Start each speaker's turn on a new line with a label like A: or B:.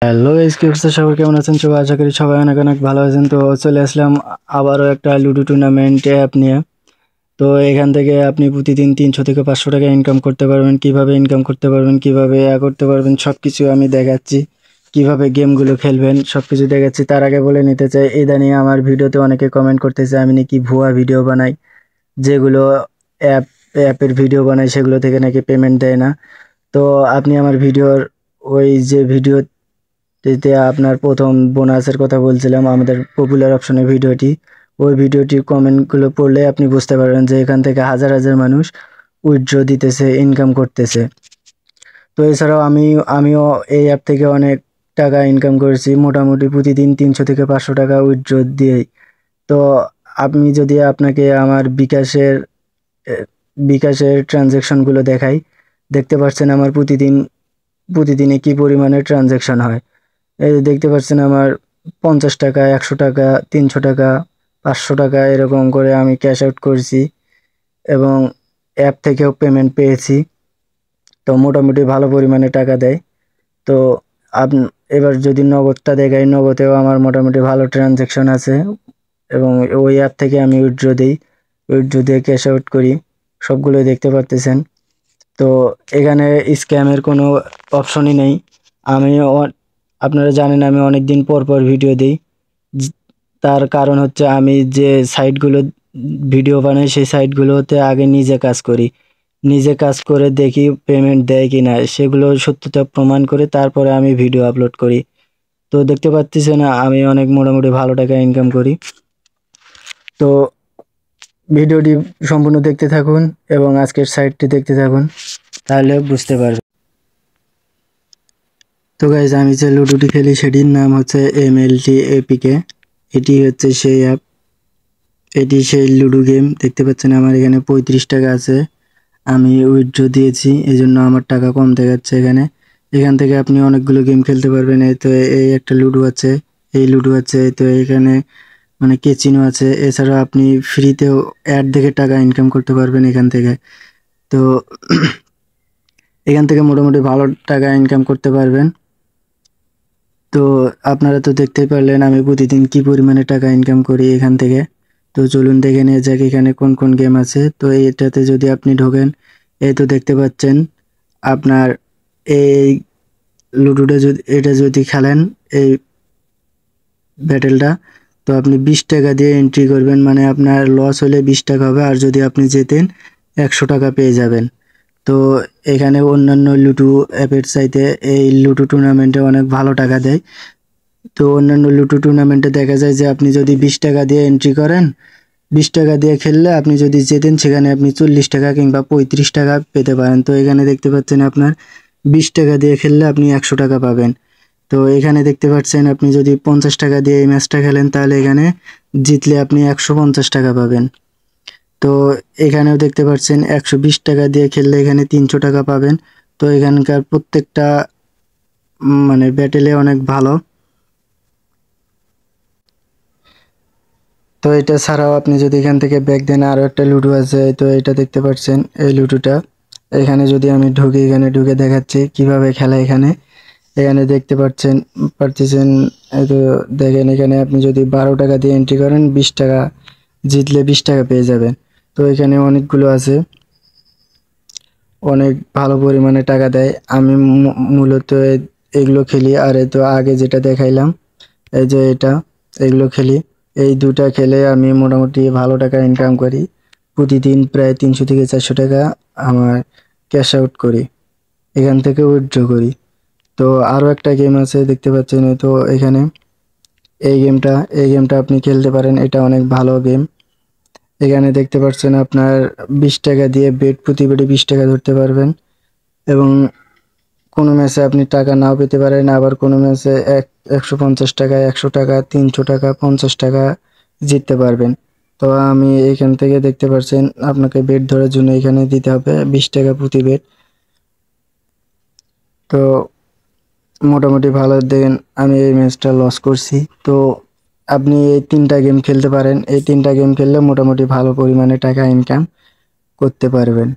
A: Hello স্কিপসে সবাই কেমন আছেন? সবাই আশা করি সবাই অনেক অনেক ভালো আছেন। তো চলে আসলাম আবারও একটা লুডো টুর্নামেন্ট অ্যাপ নিয়ে। তো এখান থেকে আপনি প্রতিদিন 300 থেকে 500 টাকা ইনকাম করতে পারবেন। কিভাবে ইনকাম করতে পারবেন, কিভাবে করতে পারবেন সব কিছু আমি দেখাচ্ছি। কিভাবে গেমগুলো খেলবেন সব কিছু দেখাচ্ছি। তার আগে বলে নিতে চাই, ইদানিং আমার ভিডিওতে অনেকে কমেন্ট করতেছে আমি নাকি ভুয়া ভিডিও বানাই, যেগুলো অ্যাপের ভিডিও বানাই সেগুলো থেকে নাকি পেমেন্ট দেয় না। তো আপনি আমার ভিডিওর ওই যে ভিডিওতে আপনার প্রথম বোনাসের কথা বলছিলাম, আমাদের পপুলার অপশনের ভিডিওটি, ওই ভিডিওটির কমেন্টগুলো পড়লে আপনি বুঝতে পারবেন যে এখান থেকে হাজার হাজার মানুষ উইথড্র দিতেছে, ইনকাম করতেছে। তো এছাড়াও আমিও এই অ্যাপ থেকে অনেক টাকা ইনকাম করেছি, মোটামুটি প্রতিদিন 300 থেকে 500 টাকা উইথড্র দিয়েই। তো আমি যদি আপনাকে আমার বিকাশের ট্রানজ্যাকশনগুলো দেখাই, দেখতে পাচ্ছেন আমার প্রতিদিনে কি পরিমাণে ট্রানজ্যাকশন হয়। এই যে দেখতে পাচ্ছেন আমার 50 টাকা, 100 টাকা, 300 টাকা, 500 টাকা এরকম করে আমি ক্যাশ আউট করেছি এবং অ্যাপ থেকেও পেমেন্ট পেয়েছি। তো মোটামুটি ভালো পরিমাণে টাকা দেয়। তো এবার যদি নগদটা দেখাই, নগদেও আমার মোটামুটি ভালো ট্রানজ্যাকশন আছে এবং ওই অ্যাপ থেকে আমি উইথড্র দিয়ে ক্যাশ আউট করি, সবগুলোই দেখতে পারতেছেন। তো এখানে স্ক্যামের কোনো অপশনই নেই। আপনারা জানেন আমি অনেক দিন পর পর ভিডিও দিই। তার কারণ হচ্ছে আমি যে সাইটগুলো ভিডিও বানাই সেই সাইটগুলোতে আগে নিজে কাজ করে দেখি পেমেন্ট দেয় কিনা, সেগুলো সত্যতা প্রমাণ করে তারপরে আমি ভিডিও আপলোড করি। তো দেখতে পাচ্ছেন আমি অনেক মোটামুটি ভালো টাকা ইনকাম করি। তো ভিডিওটি সম্পূর্ণ দেখতে থাকুন এবং আজকের সাইটটি দেখতে থাকুন, তাহলে বুঝতে পারবেন। তো গাইজ, আমি যে লুডোটি খেলি সেটির নাম হচ্ছে MLT APK। এটি হচ্ছে সেই অ্যাপ, এটি সেই লুডো গেম। দেখতে পাচ্ছেন আমার এখানে 35 টাকা আছে, আমি উইথড্র দিয়েছি, এই জন্য আমার টাকা কম দেখাচ্ছে এখানে। এখান থেকে আপনি অনেকগুলো গেম খেলতে পারবেন। এই তো এই একটা লুডো আছে, এই লুডো আছে, তো এখানে মানে কেচিনো আছে। এছাড়াও আপনি ফ্রিতেও অ্যাড দেখে টাকা ইনকাম করতে পারবেন এখান থেকে। তো এখান থেকে মোটামুটি ভালো টাকা ইনকাম করতে পারবেন। তো আপনারা তো দেখতেই পারলেন আমি প্রতিদিন কি পরিমাণে টাকা ইনকাম করি এখান থেকে। তো চলুন দেখে নিয়ে যাক এখানে কোন কোন গেম আছে। তো এটাতে যদি আপনি ঢোকেন, এই তো দেখতে পাচ্ছেন আপনার এই লুডোটা যদি খেলেন, এই ব্যাটেলটা, তো আপনি 20 টাকা দিয়ে এন্ট্রি করবেন, মানে আপনার লস হলে 20 টাকা হবে, আর যদি আপনি জেতেন 100 টাকা পেয়ে যাবেন। তো এখানে অন্যান্য লুডো অ্যাপের চাইতে এই লুডো টুর্নামেন্টে অনেক ভালো টাকা দেয়। তো অন্যান্য লুডো টুর্নামেন্টে দেখা যায় যে আপনি যদি 20 টাকা দিয়ে এন্ট্রি করেন, 20 টাকা দিয়ে খেললে আপনি যদি জেতেন সেখানে আপনি 40 টাকা কিংবা 35 টাকা পেতে পারেন। তো এখানে দেখতে পাচ্ছেন আপনার 20 টাকা দিয়ে খেললে আপনি 100 টাকা পাবেন। তো এখানে দেখতে পাচ্ছেন আপনি যদি 50 টাকা দিয়ে এই ম্যাচটা খেলেন, তাহলে এখানে জিতলে আপনি 150 টাকা পাবেন। তো এখানেও দেখতে পাচ্ছেন 120 টাকা দিয়ে খেললে এখানে 300 টাকা পাবেন। তো এখানকার প্রত্যেকটা মানে ব্যাটেলে অনেক ভালো। তো এটা ছাড়াও আপনি যদি এখান থেকে ব্যাক দেন, আরও একটা লুডো আছে। তো এটা দেখতে পাচ্ছেন এই লুডোটা, এখানে যদি আমি ঢুকি, এখানে ঢুকে দেখাচ্ছি কিভাবে খেলা। এখানে দেখতে পারতেছেন এই তো দেখেন, এখানে আপনি যদি 12 টাকা দিয়ে এন্ট্রি করেন, 20 টাকা জিতলে 20 টাকা পেয়ে যাবেন। তো এখানে অনেকগুলো আছে, অনেক ভালো পরিমাণে টাকা দেয়। আমি মূলত এগুলো খেলি। আর এই তো আগে যেটা দেখাইলাম, এই যে এগুলো খেলি। এই দুটা খেলে আমি মোটামুটি ভালো টাকা ইনকাম করি। প্রতিদিন প্রায় 300 থেকে 400 টাকা আমার ক্যাশ আউট করি, এখান থেকে উইথড্র করি। তো আরও একটা গেম আছে দেখতে পাচ্ছেন, তো এখানে এই গেমটা আপনি খেলতে পারেন, এটা অনেক ভালো গেম। এখানে দেখতে পাচ্ছেন আপনার 20 টাকা দিয়ে প্রতি বেটে 20 টাকা ধরতে পারবেন এবং কোনো ম্যাচে আপনি টাকা নাও পেতে পারেন, আবার কোনো ম্যাচে 150 টাকা, 100 টাকা, 300 টাকা, 50 টাকা জিততে পারবেন। তো আমি এখান থেকে দেখতে পাচ্ছেন আপনাকে বেট ধরার জন্য এখানে দিতে হবে 20 টাকা প্রতি বেট। তো মোটামুটি ভালো দেন, আমি এই ম্যাচটা লস করছি। তো আপনি এই 3টা গেম খেলতে পারেন, এই 3টা গেম খেললে মোটামুটি ভালো পরিমাণে টাকা ইনকাম করতে পারবেন।